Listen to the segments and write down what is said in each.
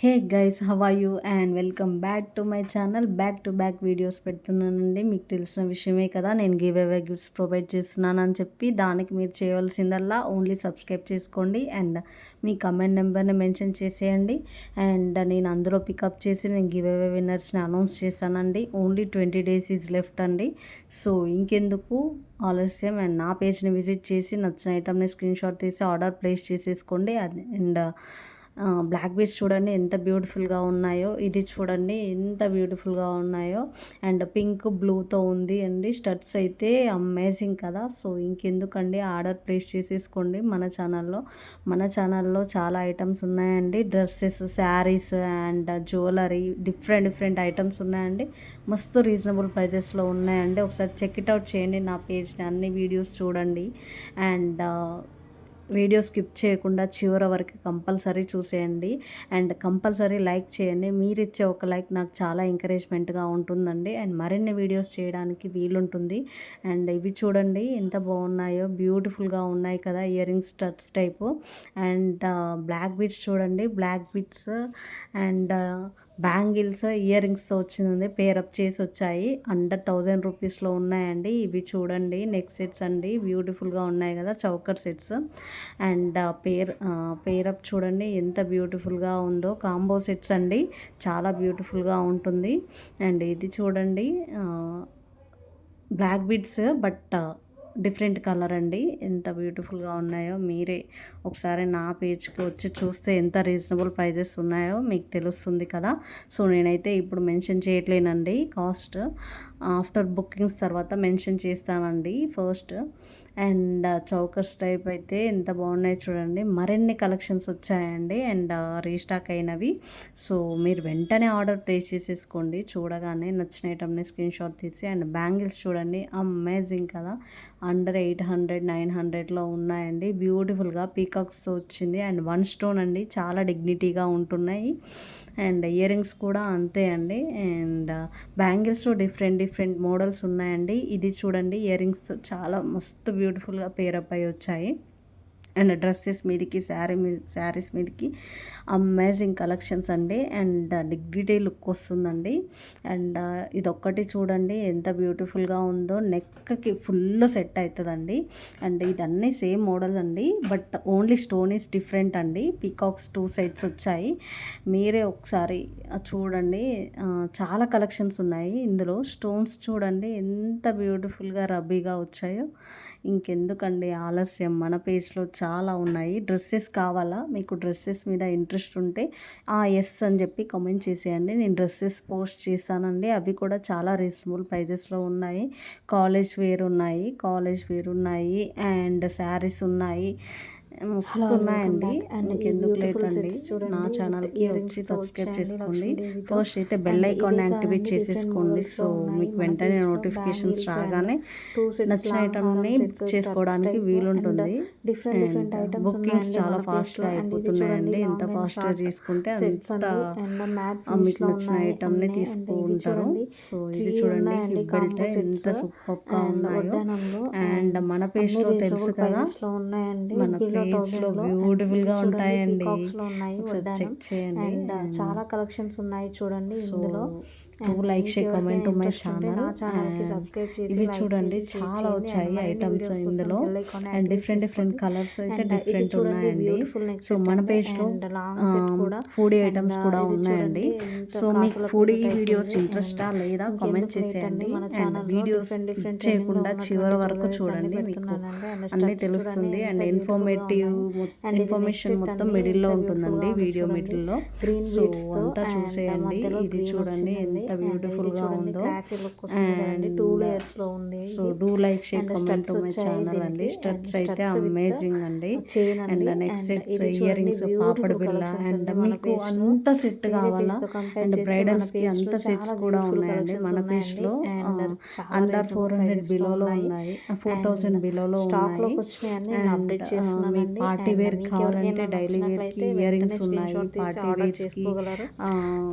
Hey guys, how are you and welcome back to my channel. Back to back videos పెడుతున్నానండి. మీకు తెలిసిన విషయమే కదా, నేను గివ్ అవే గిఫ్ట్స్ ప్రొవైడ్ చేస్తున్నాను అని చెప్పి. దానికి మీరు చేయవలసిందల్లా ఓన్లీ సబ్స్క్రైబ్ చేసుకోండి అండ్ మీ కమెంట్ నెంబర్ని మెన్షన్ చేసేయండి. అండ్ నేను అందులో పికప్ చేసి నేను గివ్ అవే విన్నర్స్ని అనౌన్స్ చేశానండి. ఓన్లీ 20 days ఈజ్ లెఫ్ట్ అండి. సో ఇంకెందుకు ఆలస్యం, అండ్ నా పేజ్ని విజిట్ చేసి నచ్చిన ఐటమ్ని స్క్రీన్ షాట్ తీసి ఆర్డర్ ప్లేస్ చేసేసుకోండి. అండ్ బ్లాక్ బీడ్స్ చూడండి ఎంత బ్యూటిఫుల్గా ఉన్నాయో, ఇది చూడండి ఎంత బ్యూటిఫుల్గా ఉన్నాయో. అండ్ పింక్ బ్లూతో ఉంది అండి. స్టడ్స్ అయితే అమేజింగ్ కదా. సో ఇంకెందుకండి, ఆర్డర్ ప్లేస్ చేసేసుకోండి మన ఛానల్లో చాలా ఐటమ్స్ ఉన్నాయండి. Dresses, saris and jewellery, different items ఉన్నాయండి. మస్తు రీజనబుల్ ప్రైజెస్లో ఉన్నాయండి. ఒకసారి చెక్ ఇట్ అవుట్ చేయండి నా పేజ్ని, అన్ని వీడియోస్ చూడండి. అండ్ వీడియో స్కిప్ చేయకుండా చివరి వరకు కంపల్సరీ చూసేయండి. అండ్ కంపల్సరీ లైక్ చేయండి. మీరు ఇచ్చే ఒక లైక్ నాకు చాలా ఎంకరేజ్మెంట్గా ఉంటుందండి. అండ్ మరిన్ని వీడియోస్ చేయడానికి వీలుంటుంది. అండ్ ఇవి చూడండి ఎంత బాగున్నాయో, బ్యూటిఫుల్గా ఉన్నాయి కదా, earrings studs type. And black beads చూడండి, బ్లాక్ బీడ్స్ అండ్ బ్యాంగిల్స్ ఇయర్ రింగ్స్తో వచ్చింది, పేరప్ చేసి వచ్చాయి. అండర్ 1000 రూపీస్లో ఉన్నాయండి. ఇవి చూడండి నెక్ సెట్స్ అండి, బ్యూటిఫుల్గా ఉన్నాయి కదా, చౌకర్ సెట్స్. అండ్ పేరప్ చూడండి ఎంత బ్యూటిఫుల్గా ఉందో. కాంబో సెట్స్ అండి, చాలా బ్యూటిఫుల్గా ఉంటుంది. అండ్ ఇది చూడండి black beads but different colour అండి, ఎంత బ్యూటిఫుల్గా ఉన్నాయో. మీరే ఒకసారి నా పేజ్కి వచ్చి చూస్తే ఎంత రీజనబుల్ ప్రైజెస్ ఉన్నాయో మీకు తెలుస్తుంది కదా. సో నేనైతే ఇప్పుడు మెన్షన్ చేయట్లేనండి కాస్ట్, ఆఫ్టర్ బుకింగ్స్ తర్వాత మెన్షన్ చేస్తానండి ఫస్ట్. అండ్ చౌకర్స్ టైప్ అయితే ఎంత బాగున్నాయి చూడండి. మరిన్ని కలెక్షన్స్ వచ్చాయండి అండ్ రీస్టాక్ అయినవి. సో మీరు వెంటనే ఆర్డర్ ప్లేస్ చేసేసుకోండి. చూడగానే నచ్చిన ఐటమ్ని స్క్రీన్ షాట్ తీసి. అండ్ బ్యాంగిల్స్ చూడండి అమేజింగ్ కదా, అండర్ 800 900లో ఉన్నాయండి. బ్యూటిఫుల్గా పీకాక్స్తో వచ్చింది. అండ్ 1 స్టోన్ అండి, చాలా డిగ్నిటీగా ఉంటున్నాయి. అండ్ ఇయర్ రింగ్స్ కూడా అంతే అండి. అండ్ బ్యాంగిల్స్లో డిఫరెంట్ మోడల్స్ ఉన్నాయండి. ఇది చూడండి ఇయర్ రింగ్స్తో చాలా మస్తు బ్యూటిఫుల్గా పేరప్ అయి వచ్చాయి. అండ్ డ్రెస్సెస్ మీదకి, శారీస్ మీదకి అమేజింగ్ కలెక్షన్స్ అండి. అండ్ డిగ్నిటీ లుక్ వస్తుందండి. అండ్ ఇదొక్కటి చూడండి ఎంత బ్యూటిఫుల్గా ఉందో, నెక్కి ఫుల్ సెట్ అవుతుందండి. అండ్ ఇదన్నీ సేమ్ మోడల్ అండి, but only stone is different అండి. పీకాక్స్ 2 సైడ్స్ వచ్చాయి. మీరే ఒకసారి చూడండి, చాలా కలెక్షన్స్ ఉన్నాయి ఇందులో. స్టోన్స్ చూడండి ఎంత బ్యూటిఫుల్గా రబ్బీగా వచ్చాయో. ఇంకెందుకండి ఆలస్యం, మన పేజ్లో చాలా ఉన్నాయి. డ్రెస్సెస్ కావాలా మీకు? డ్రెస్సెస్ మీద ఇంట్రెస్ట్ ఉంటే ఎస్ అని చెప్పి కామెంట్ చేసేయండి. నేను డ్రెస్సెస్ పోస్ట్ చేస్తానండి. అవి కూడా చాలా రీజనబుల్ ప్రైజెస్లో ఉన్నాయి. కాలేజ్ వేర్ ఉన్నాయి అండ్ శారీస్ ఉన్నాయి, మస్తు ఉన్నాయండి. ఇంకెందుకు లేట్ అండి, నా ఛానల్కి వచ్చి సబ్స్క్రైబ్ చేసుకోండి. ఫస్ట్ అయితే బెల్ ఐకాన్ యాక్టివేట్ చేసేసుకోండి. సో మీకు వెంటనే నోటిఫికేషన్స్ రాగానే నచ్చిన ఐటమ్ని బుక్ చేసుకోవడానికి వీలుంటుంది. బుకింగ్స్ చాలా ఫాస్ట్గా అయిపోతున్నాయండి. ఎంత ఫాస్ట్గా తీసుకుంటే అంత మీకు నచ్చిన ఐటమ్ని తీసుకుంటారు. సో ఇది చూడండి హిప్ బెల్ట్ ఎంత సూపర్గా ఉన్నాయో. అండ్ మన పేజ్లో తెలుసు కదా, మన పేజ్లో బ్యూటిఫుల్గా ఉంటాయండి. చెక్ చేయండి. చాలా కలెక్షన్స్ ఉన్నాయి చూడండి ఇందులో. Like share comment my channel. ఇవి చూడండి చాలా వచ్చాయి ఐటమ్స్ ఇందులో. అండ్ డిఫరెంట్ కలర్స్ అయితే డిఫరెంట్ ఉన్నాయండి. సో మన పేజ్లో ఫుడీ ఐటమ్స్ కూడా ఉన్నాయండి. సో మీకు ఫుడీ వీడియోస్ ఇంట్రెస్టా లేదా కామెంట్ చేసేయండి. అండ్ వీడియోస్ చేయకుండా చివరి వరకు చూడండి, మీకు అన్నీ తెలుస్తుంది. అండ్ ఇన్ఫర్మేషన్ మొత్తం మిడిల్లో ఉంటుందండి, వీడియో మిడిల్లో. సో అంతా చూసేయండి. ఇది చూడండి ఎంత బ్యూటిఫుల్గా ఉందో. And so do like share comment my channel అండి. స్టడ్స్ అయితే అమేజింగ్ అండి. And next sets, ear rings, papad బిళ్ళ. అండ్ మీకు అంత సెట్ కావాలా, అండ్ బ్రైడల్స్కి అంత సెట్స్ కూడా ఉన్నాయండి మన పేజ్లో. అండర్ 400 బిలోలో ఉన్నాయి, 4000 బిలోలో ఉన్నాయి. అండ్ ఉన్నాయండి. పార్టీ అండ్ వేర్ మీకు కావాలంటే ఎవరికైనా డైలీ వేర్కి నచ్చినట్లయితే ఇయర్ వెంటనే రింగ్స్ స్క్రీన్ ఉన్నాయి, షాట్ తీసి పార్టీ ఆర్డర్ వేర్స్కి చేసుకోగలరు.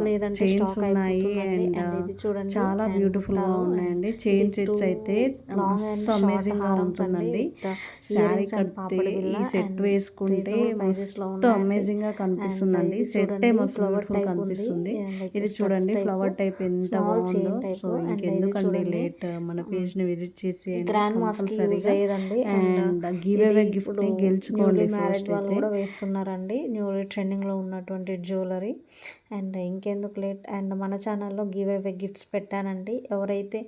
లేదంటే చైన్స్ స్టాక్ ఉన్నాయి. అయిపోతుందండి. అండ్ అండ్ ఇది చూడండి, చాలా అండ్ బ్యూటిఫుల్గా బుట్టాలు అండ్ ఉన్నాయండి. ఇది చైన్ 2 సెట్స్ అయితే లాంగ్ అండ్ మస్తు షార్ట్ అమేజింగ్గా హారమ్స్ అండి ఉంటుందండి. With ear sari rings and కడితే పాపడి బిళ్ళ ఈ సెట్ అండ్ వేసుకుంటే రీజనబుల్ ప్రైజెస్లో మస్తు ఉన్నాయండి. అమేజింగ్గా అండ్ కనిపిస్తుందండి. ఇది సెట్టే చూడండి, మస్తు ఫ్లవర్ బ్యూటిఫుల్ టైప్ ఉంది. కనిపిస్తుంది. లైక్ ఇది స్టడ్స్ చూడండి టైప్, ఫ్లవర్ టైప్ ఎంత స్మాల్ బాగుందో. Chain so type. అండ్ ఇది ఇంకెందుకండి చూడండి, లేట్, మన పేజ్ని విజిట్ చేసేయండి గ్రాండ్ మాస్కి యూజ్ కంపల్సరీగా. అయ్యేదండి. అండ్ అండ్ గివ్ ఇది అవే ఇప్పుడు గిఫ్ట్ని న్యూలీ గెలుచుకోండి మ్యారీడ్ ఫస్ట్ వాళ్ళు అయితే. కూడా వేస్తున్నారండి, న్యూలీ ట్రెండింగ్లో ఉన్నటువంటి జ్యువెలరీ. అండ్ ఇంకెందుకు లేట్, అండ్ మన ఛానల్లో గివ్ అవే గిఫ్ట్స్ పెట్టానండి. ఎవరైతే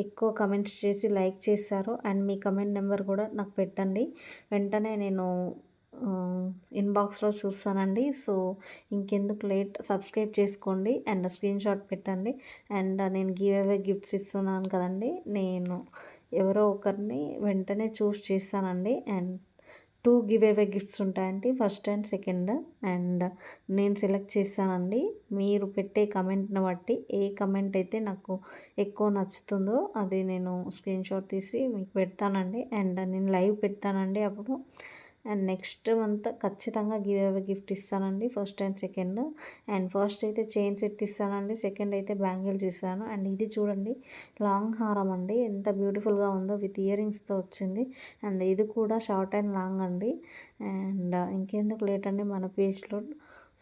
ఎక్కువ కమెంట్స్ చేసి లైక్ చేశారో అండ్ మీ కమెంట్ నెంబర్ కూడా నాకు పెట్టండి, వెంటనే నేను ఇన్బాక్స్లో చూస్తానండి. సో ఇంకెందుకు లేట్, సబ్స్క్రైబ్ చేసుకోండి అండ్ స్క్రీన్ షాట్ పెట్టండి. అండ్ నేను గివ్ అవే గిఫ్ట్స్ ఇస్తున్నాను కదండి, నేను ఎవరో ఒకరిని వెంటనే చూస్ చేస్తానండి. అండ్ 2 గివ్ అవే గిఫ్ట్స్ ఉంటాయండి, ఫస్ట్ అండ్ సెకండ్. అండ్ నేను సెలెక్ట్ చేస్తానండి. మీరు పెట్టే కమెంట్ని బట్టి ఏ కమెంట్ అయితే నాకు ఎక్కువ నచ్చుతుందో అది నేను స్క్రీన్ షాట్ తీసి మీకు పెడతానండి. అండ్ నేను లైవ్ పెడతానండి అప్పుడు. అండ్ నెక్స్ట్ మంత్ ఖచ్చితంగా గివ్ అవే గిఫ్ట్ ఇస్తానండి, first and second. And first అయితే చైన్ సెట్ ఇస్తానండి, సెకండ్ అయితే బ్యాంగిల్స్ ఇస్తాను. అండ్ ఇది చూడండి, లాంగ్ హారం అండి, ఎంత బ్యూటిఫుల్గా ఉందో, విత్ ఇయర్ రింగ్స్తో వచ్చింది. అండ్ ఇది కూడా షార్ట్ అండ్ లాంగ్ అండి. అండ్ ఇంకెందుకు లేట్ అండి, మన పేజ్లో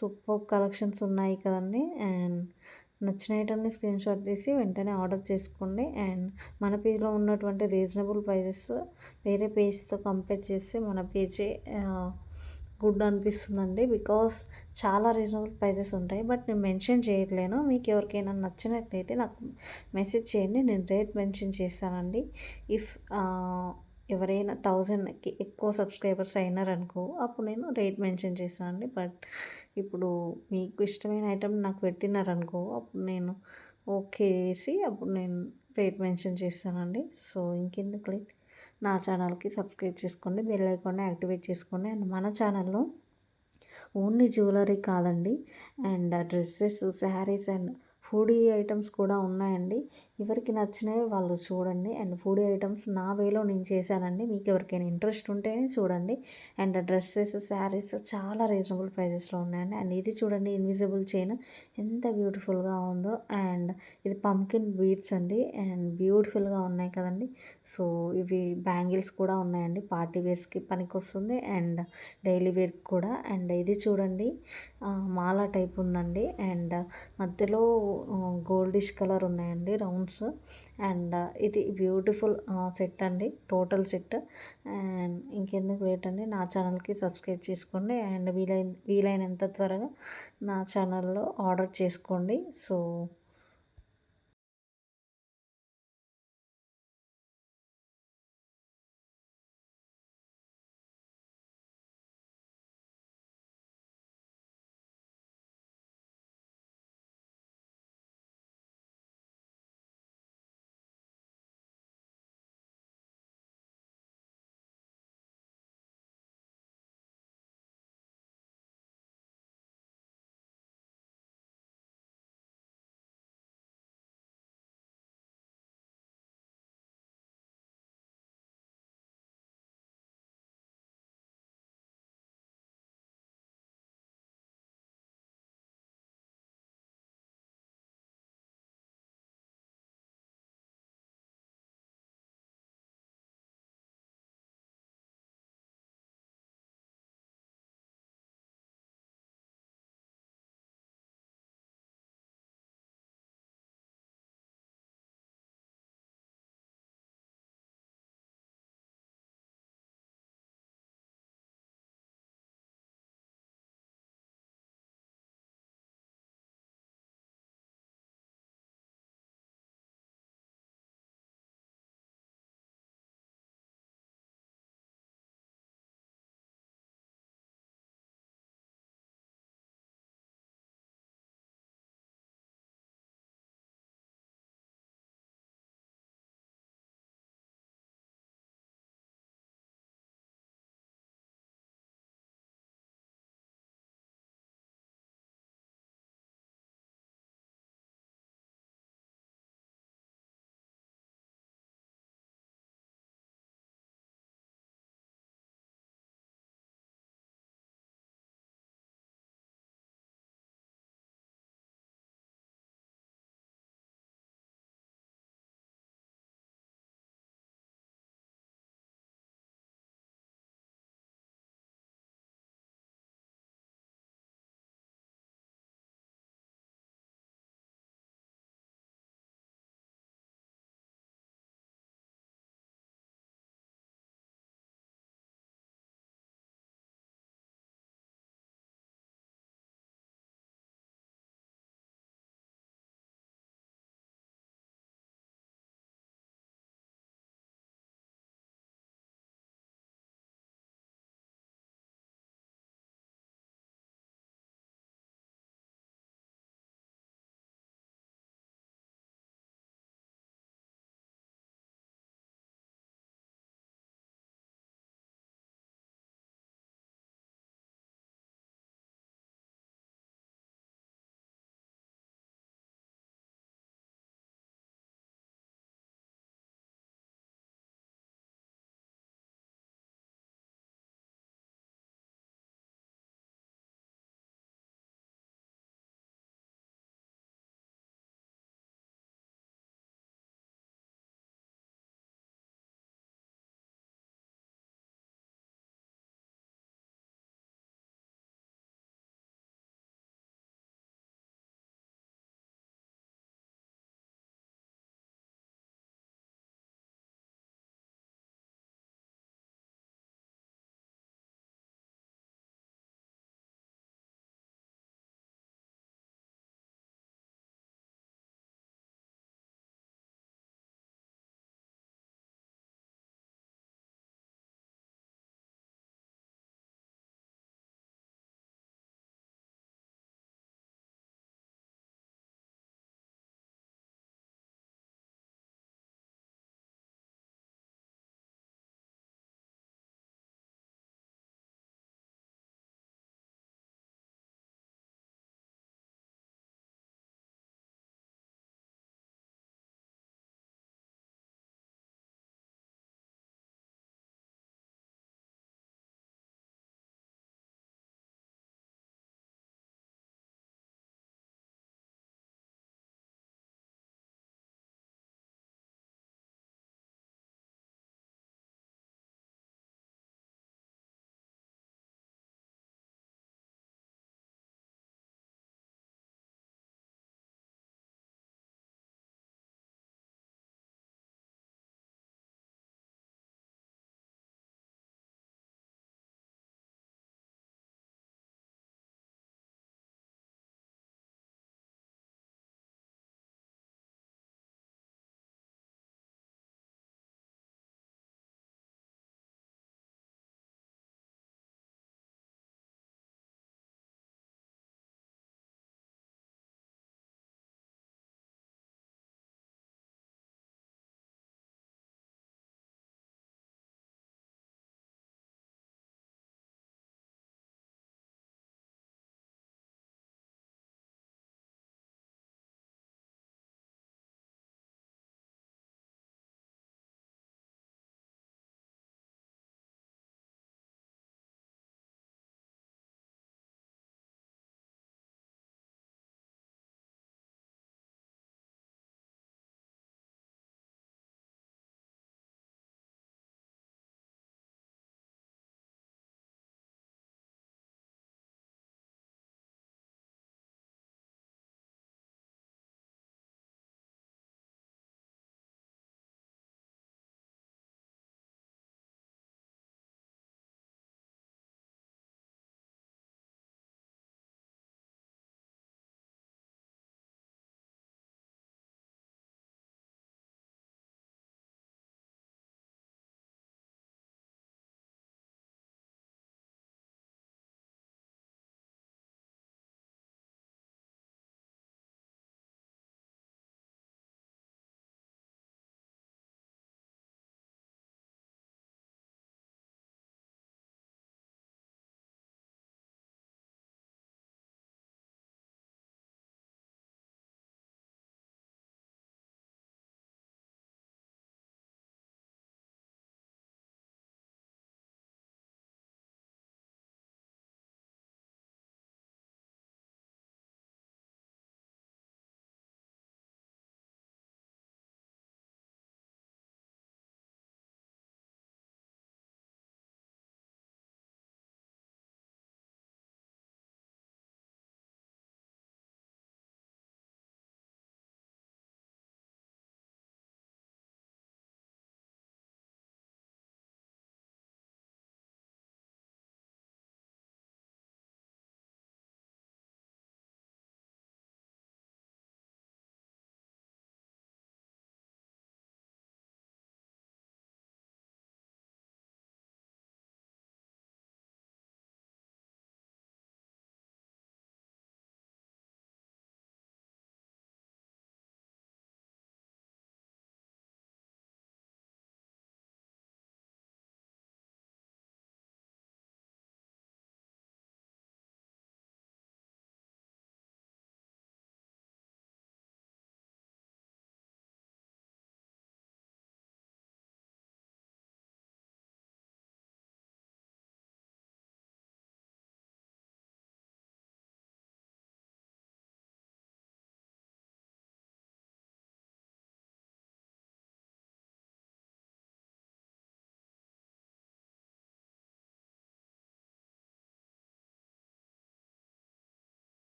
సూపర్ కలెక్షన్స్ ఉన్నాయి కదండి. అండ్ నచ్చిన ఐటమ్ని స్క్రీన్ షాట్ తీసి వెంటనే ఆర్డర్ చేసుకోండి. అండ్ మన పేజ్లో ఉన్నటువంటి రీజనబుల్ ప్రైజెస్ వేరే పేజ్తో కంపేర్ చేస్తే మన పేజే గుడ్ అనిపిస్తుందండి. బికాస్ చాలా రీజనబుల్ ప్రైజెస్ ఉంటాయి, బట్ నేను మెన్షన్ చేయట్లేను. మీకు ఎవరికైనా నచ్చినట్లయితే నాకు మెసేజ్ చేయండి, నేను రేట్ మెన్షన్ చేస్తానండి. ఇఫ్ ఎవరైనా 1000కి ఎక్కువ సబ్స్క్రైబర్స్ అయినారనుకో, అప్పుడు నేను రేట్ మెన్షన్ చేస్తానండి. బట్ ఇప్పుడు మీకు ఇష్టమైన ఐటమ్ నాకు పెట్టినారనుకో, అప్పుడు నేను ఓకే చేసి అప్పుడు నేను రేట్ మెన్షన్ చేస్తానండి. సో ఇంకెందుకు లేట్, నా ఛానల్కి సబ్స్క్రైబ్ చేసుకోండి, బెల్ ఐకాన్ని యాక్టివేట్ చేసుకోండి. అండ్ మన ఛానల్లో ఓన్లీ జ్యువెలరీ కాదండి, and dresses, saris and foodie items కూడా ఉన్నాయండి. ఎవరికి నచ్చినవి వాళ్ళు చూడండి. అండ్ ఫుడీ ఐటమ్స్ నా వేలో నేను చేశానండి, మీకు ఎవరికైనా ఇంట్రెస్ట్ ఉంటేనే చూడండి. అండ్ డ్రెస్సెస్, శారీస్ చాలా రీజనబుల్ ప్రైజెస్లో ఉన్నాయండి. అండ్ ఇది చూడండి, ఇన్విజిబుల్ చైన్ ఎంత బ్యూటిఫుల్గా ఉందో. అండ్ ఇది పంకిన్ బీడ్స్ అండి, అండ్ బ్యూటిఫుల్గా ఉన్నాయి కదండి. సో ఇవి బ్యాంగిల్స్ కూడా ఉన్నాయండి, పార్టీ వేర్స్కి పనికి వస్తుంది అండ్ డైలీ వేర్కి కూడా. అండ్ ఇది చూడండి, మాల టైప్ ఉందండి. అండ్ మధ్యలో గోల్డిష్ కలర్ ఉన్నాయండి రౌండ్స్. అండ్ ఇది బ్యూటిఫుల్ సెట్ అండి, టోటల్ సెట్. అండ్ ఇంకెందుకు లేట్ అండి, నా ఛానల్కి సబ్స్క్రైబ్ చేసుకోండి. అండ్ వీలైనంత త్వరగా నా ఛానల్లో ఆర్డర్ చేసుకోండి. సో